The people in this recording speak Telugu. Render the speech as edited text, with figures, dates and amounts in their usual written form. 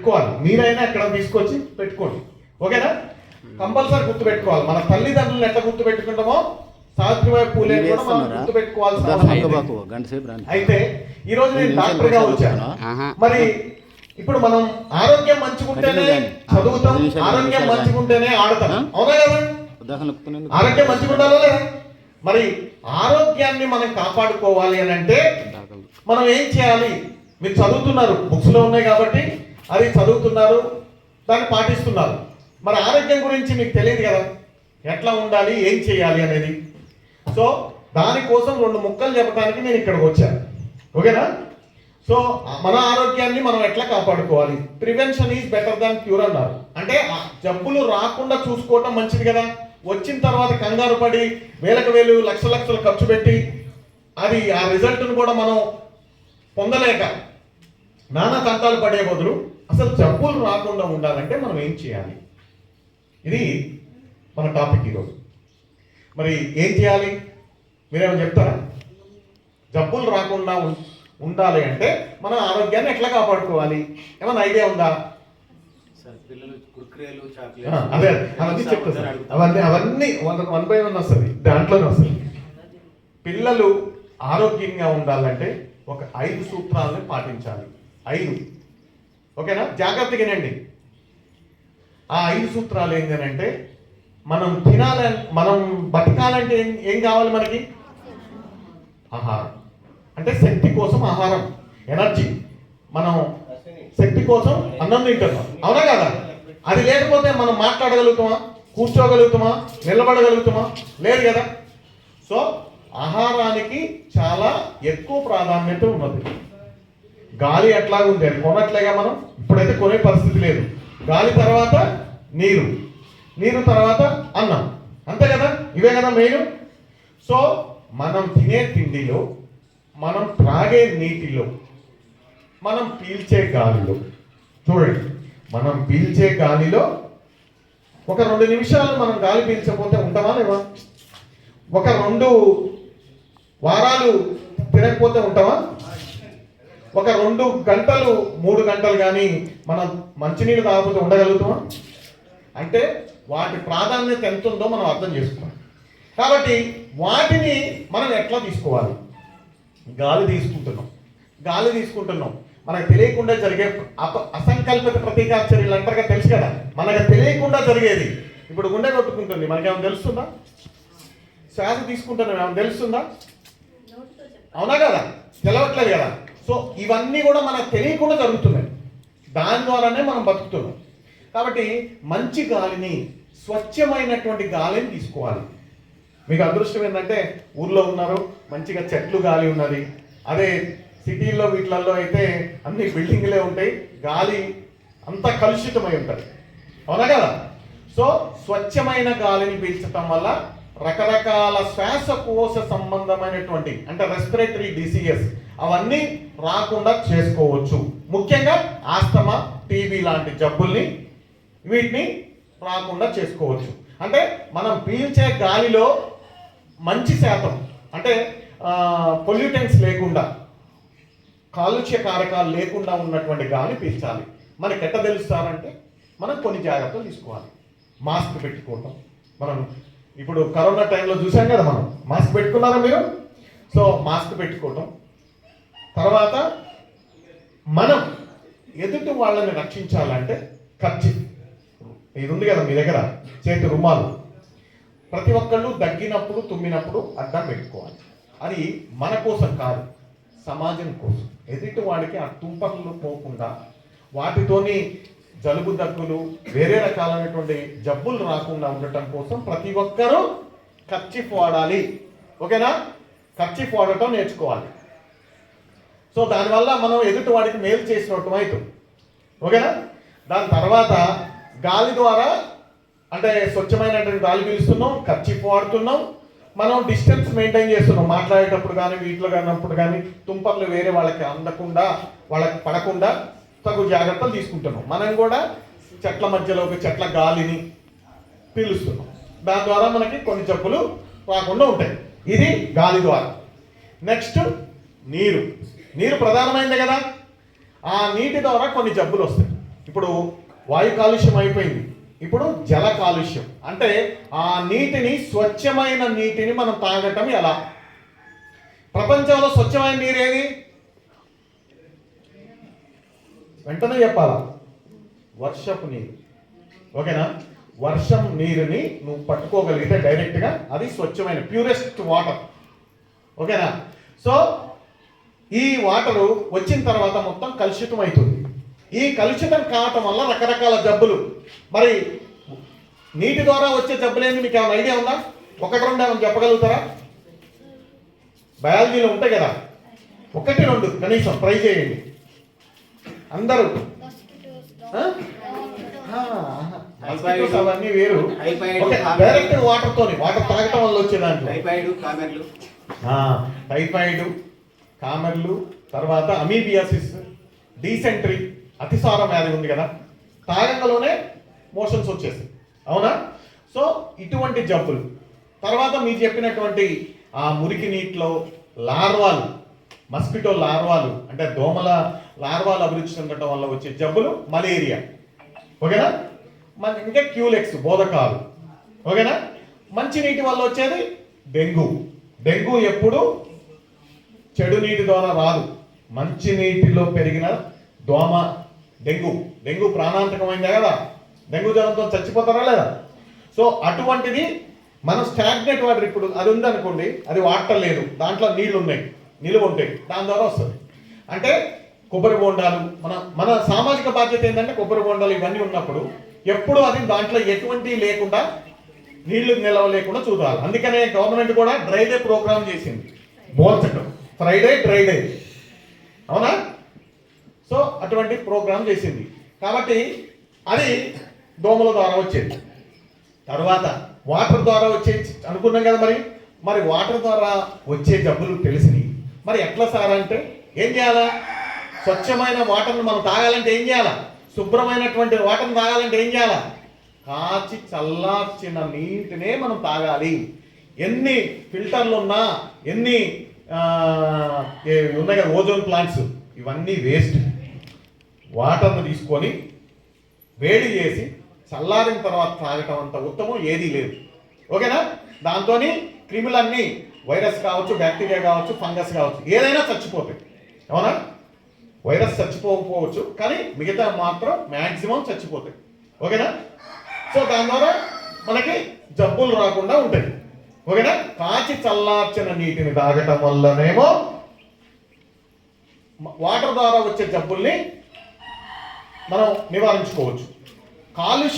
పెట్టుకోవాలి. మీరైనా ఎక్కడ తీసుకొచ్చి పెట్టుకోండి. ఓకేనా? కంపల్సరీ గుర్తు పెట్టుకోవాలి. మన తల్లిదండ్రులను ఎట్లా గుర్తు పెట్టుకుంటామో సావిత్రిబాయి పూలే కూడా మనం గుర్తు పెట్టుకోవాల్సిన అవసరం. అయితే ఈ రోజు నేను డాక్టర్ గా వచ్చాను. మరి ఇప్పుడు మనం ఆరోగ్యం మంచిగుంటేనే చదువుతాం, ఆరోగ్యం మంచిగుంటేనే ఆడతాం. అవునా కదా? ఆరోగ్యం మంచిగా ఉండాలా లేదా? మరి ఆరోగ్యాన్ని మనం కాపాడుకోవాలి అని అంటే మనం ఏం చేయాలి? మీరు చదువుతున్నారు, బుక్స్ లో ఉన్నాయి కాబట్టి అది చదువుతున్నారు, దాన్ని పాటిస్తున్నారు. మరి ఆరోగ్యం గురించి మీకు తెలియదు కదా, ఎట్లా ఉండాలి, ఏం చేయాలి అనేది. సో దానికోసం 2 ముక్కలు చెప్పడానికి నేను ఇక్కడికి వచ్చాను. ఓకేనా? సో మన ఆరోగ్యాన్ని మనం ఎట్లా కాపాడుకోవాలి? Prevention is better than cure అన్నారు. అంటే జబ్బులు రాకుండా చూసుకోవటం మంచిది కదా. వచ్చిన తర్వాత కంగారు పడి వేలకు వేలు లక్షలు ఖర్చు పెట్టి అది ఆ రిజల్ట్ను కూడా మనం పొందలేక నానా తంటాలు పడే బదులు అసలు జబ్బులు రాకుండా ఉండాలంటే మనం ఏం చేయాలి? ఇది మన టాపిక్ ఈరోజు. మరి ఏం చేయాలి? మీరేమో చెప్తారా? జబ్బులు రాకుండా ఉండాలి అంటే మన ఆరోగ్యాన్ని ఎట్లా కాపాడుకోవాలి? ఏమైనా ఐడియా ఉందా? అదే అవన్నీ చెప్తారు. అవన్నీ 1 by 1 వస్తుంది, దాంట్లోనే వస్తుంది. పిల్లలు ఆరోగ్యంగా ఉండాలంటే ఒక 5 సూత్రాలను పాటించాలి. 5. ఓకేనా? జాగ్రత్తగా వినండి. ఆ 5 సూత్రాలు ఏంటంటే మనం మనం బతకాలంటే ఏం కావాలి మనకి? ఆహారం. అంటే శక్తి కోసం ఆహారం, ఎనర్జీ. మనం శక్తి కోసం అన్నం తింటున్నాం. అవునా కదా? అది లేకపోతే మనం మాట్లాడగలుగుతామా, కూర్చోగలుగుతామా, నిలబడగలుగుతామా? లేదు కదా. సో ఆహారానికి చాలా ఎక్కువ ప్రాధాన్యత ఉన్నది. గాలి ఎట్లాగా ఉంది, అది కొనట్లేగా మనం. ఇప్పుడైతే కొనే పరిస్థితి లేదు. గాలి తర్వాత నీరు, నీరు తర్వాత అన్నం, అంతే కదా. ఇవే కదా మెయిన్. సో మనం తినే తిండిలో, మనం త్రాగే నీటిలో, మనం పీల్చే గాలిలో, చూడండి, మనం పీల్చే గాలిలో ఒక 2 నిమిషాలు మనం గాలి పీల్చకపోతే ఉంటామా లేవా? ఒక 2 వారాలు తినకపోతే ఉంటామా? ఒక 2 గంటలు 3 గంటలు కానీ మనం మంచినీళ్ళు తాగకపోతే ఉండగలుగుతామా? అంటే వాటి ప్రాధాన్యత ఎంత ఉందో మనం అర్థం చేసుకున్నాం. కాబట్టి వాటిని మనం ఎట్లా తీసుకోవాలి? గాలి తీసుకుంటున్నాం, మనకు తెలియకుండా జరిగే అసంకల్పిత ప్రతీకార చర్యలు అంటారుగా, తెలుసు కదా. మనకు తెలియకుండా జరిగేది. ఇప్పుడు గుండె కొట్టుకుంటుంది, మనకేమైనా తెలుస్తుందా? శ్వాస తీసుకుంటున్నాం, ఏమైనా తెలుస్తుందా? అవునా కదా? తెలవట్లేదు కదా. సో ఇవన్నీ కూడా మనకు తెలియకుండా జరుగుతున్నాయి. దాని ద్వారానే మనం బతుకుతున్నాం. కాబట్టి మంచి గాలిని, స్వచ్ఛమైనటువంటి గాలిని తీసుకోవాలి. మీకు అదృష్టం ఏంటంటే ఊర్లో ఉన్నారు, మంచిగా చెట్లు గాలి ఉన్నది. అదే సిటీల్లో వీటిలలో అయితే అన్ని బిల్డింగ్లే ఉంటాయి, గాలి అంతా కలుషితమై ఉంటుంది. అవునా కదా? సో స్వచ్ఛమైన గాలిని పీల్చటం వల్ల రకరకాల శ్వాసకోశ సంబంధమైనటువంటి అంటే రెస్పిరేటరీ డిసీజెస్ అవన్నీ రాకుండా చేసుకోవచ్చు. ముఖ్యంగా ఆస్తమా, టీబీ లాంటి జబ్బుల్ని వీటిని రాకుండా చేసుకోవచ్చు. అంటే మనం పీల్చే గాలిలో మంచి శాతం అంటే పొల్యూటెంట్స్ లేకుండా, కాలుష్య కారకాలు లేకుండా ఉన్నటువంటి గాలి పీల్చాలి. మనకి ఎట్ట తెలుస్తారంటే మనం కొన్ని జాగ్రత్తలు తీసుకోవాలి. మాస్క్ పెట్టుకోవటం. మనం ఇప్పుడు కరోనా టైంలో చూసాం కదా, మనం మాస్క్ పెట్టుకున్నారా మీరు? సో మాస్క్ పెట్టుకోవటం. తర్వాత మనం ఎదుటి వాళ్ళని రక్షించాలంటే కర్చీఫ్, ఇది ఉంది కదా మీ దగ్గర, చేతి రుమాలు. ప్రతి ఒక్కళ్ళు దగ్గినప్పుడు, తుమ్మినప్పుడు అడ్డం పెట్టుకోవాలి. అది మన కోసం కాదు, సమాజం కోసం. ఎదుటి వాడికి ఆ తుంపర్లు పోకుండా, వాటితోని జలుబు, దగ్గులు, వేరే రకాలైనటువంటి జబ్బులు రాకుండా ఉండటం కోసం ప్రతి ఒక్కరూ కర్చీఫ్ వాడాలి. ఓకేనా? కర్చీఫ్ వాడటం నేర్చుకోవాలి. సో దానివల్ల మనం ఎదుటి వాడికి మేలు చేసినట్టు అవుతుంది. ఓకేనా? దాని తర్వాత గాలి ద్వారా అంటే స్వచ్ఛమైనటువంటి గాలి పీలుస్తున్నాం, కర్చీఫ్ వాడుతున్నాం, మనం డిస్టెన్స్ మెయింటైన్ చేస్తున్నాం. మాట్లాడేటప్పుడు కానీ, వీటిలో కానప్పుడు కానీ తుంపర్లు వేరే వాళ్ళకి అందకుండా, వాళ్ళకి పడకుండా తగు జాగ్రత్తలు తీసుకుంటున్నాం. మనం కూడా చెట్ల మధ్యలో ఒక చెట్ల గాలిని పీలుస్తున్నాం. దాని ద్వారా మనకి కొన్ని జబ్బులు రాకుండా ఉంటాయి. ఇది గాలి ద్వారా. నెక్స్ట్ నీరు. నీరు ప్రధానమైనది కదా. ఆ నీటి ద్వారా కొన్ని జబ్బులు వస్తాయి. ఇప్పుడు వాయు కాలుష్యం అయిపోయింది, ఇప్పుడు జల కాలుష్యం. అంటే ఆ నీటిని, స్వచ్ఛమైన నీటిని మనం తాగటం ఎలా? ప్రపంచంలో స్వచ్ఛమైన నీరు ఏది? వెంటనే చెప్పాలా? వర్షపు నీరు. ఓకేనా? వర్షం నీరుని నువ్వు పట్టుకోగలిగితే డైరెక్ట్గా అది స్వచ్ఛమైన ప్యూరెస్ట్ వాటర్. ఓకేనా? సో ఈ వాటరు వచ్చిన తర్వాత మొత్తం కలుషితం అవుతుంది. ఈ కలుషితం కావటం వల్ల రకరకాల జబ్బులు. మరి నీటి ద్వారా వచ్చే జబ్బులేంది మీకు ఏమైనా ఐడియా ఉందా? ఒకటి రెండు ఏమైనా చెప్పగలుగుతారా? బయాలజీలో ఉంటాయి కదా, ఒకటి రెండు కనీసం ట్రై చేయండి అందరూ. అవన్నీ వేరు. డైరెక్ట్ వాటర్ తాగటం వల్ల వచ్చేదాంట్లో టైఫాయిడ్, కామెర్లు, తర్వాత అమీబియాసిస్, డీసెంట్రీ, అతిసార వ్యాధి ఉంది కదా, తాగంలోనే మోషన్స్ వచ్చేస్తాయి. అవునా? సో ఇటువంటి జబ్బులు. తర్వాత మీరు చెప్పినటువంటి ఆ మురికి నీటిలో లార్వాలు, మస్కిటో లార్వాలు, అంటే దోమల లార్వాలు అభివృద్ధి చెందడం వల్ల వచ్చే జబ్బులు మలేరియా. ఓకేనా? మన ఇంకా క్యూలెక్స్, బోధకాలు. ఓకేనా? మంచి నీటి వల్ల వచ్చేది డెంగ్యూ. డెంగ్యూ ఎప్పుడు చెడు నీటి ద్వారా రాదు, మంచి నీటిలో పెరిగిన దోమ డెంగ్యూ ప్రాణాంతకమైందే కదా. డెంగ్యూ జ్వరంతో చచ్చిపోతారా లేదా? సో అటువంటిది మనం స్టాగ్నెట్ వాటర్, ఇప్పుడు అది ఉందనుకోండి, అది వాటర్ లేదు, దాంట్లో నీళ్లు ఉన్నాయి, నిలువ ఉంటాయి, దాని ద్వారా వస్తుంది. అంటే కొబ్బరి బోండాలు, మన సామాజిక బాధ్యత ఏంటంటే కొబ్బరి బోండాలు ఇవన్నీ ఉన్నప్పుడు ఎప్పుడు అది దాంట్లో ఎటువంటి లేకుండా, నీళ్లు నిలవ లేకుండా చూడాలి. అందుకనే గవర్నమెంట్ కూడా డ్రై డే ప్రోగ్రామ్ చేసింది, బోల్చటం, ఫ్రైడే డ్రై డే. అవునా? సో అటువంటి ప్రోగ్రామ్ చేసింది. కాబట్టి అది దోమల ద్వారా వచ్చేది. తర్వాత వాటర్ ద్వారా వచ్చేది అనుకున్నాం కదా. మరి వాటర్ ద్వారా వచ్చే జబ్బులు తెలిసినవి. మరి ఎట్లా సార్ అంటే ఏం చేయాలా? స్వచ్ఛమైన వాటర్ని మనం తాగాలంటే ఏం చేయాలా? శుభ్రమైనటువంటి వాటర్ని తాగాలంటే ఏం చేయాలా? కాచి చల్లార్చిన నీటినే మనం తాగాలి. ఎన్ని ఫిల్టర్లు ఉన్నా, ఎన్ని ఉన్నాయి కదా ఓజోన్ ప్లాంట్స్, ఇవన్నీ వేస్ట్. వాటర్ని తీసుకొని వేడి చేసి చల్లారిన తర్వాత తాగటం అంత ఉత్తమం ఏదీ లేదు. ఓకేనా? దాంతో క్రిములన్నీ, వైరస్ కావచ్చు, బ్యాక్టీరియా కావచ్చు, ఫంగస్ కావచ్చు, ఏదైనా చచ్చిపోతాయి. అవునా? వైరస్ చచ్చిపోకపోవచ్చు, కానీ మిగతా మాత్రం మ్యాక్సిమం చచ్చిపోతాయి. ఓకేనా? సో దాని ద్వారా మనకి జబ్బులు రాకుండా ఉంటాయి. ఓకేనా? కాచి చల్లార్చిన నీటిని తాగటం వల్లనేమో వాటర్ ద్వారా వచ్చే జబ్బుల్ని మనం నివారించుకోవచ్చు. కాలుష్యం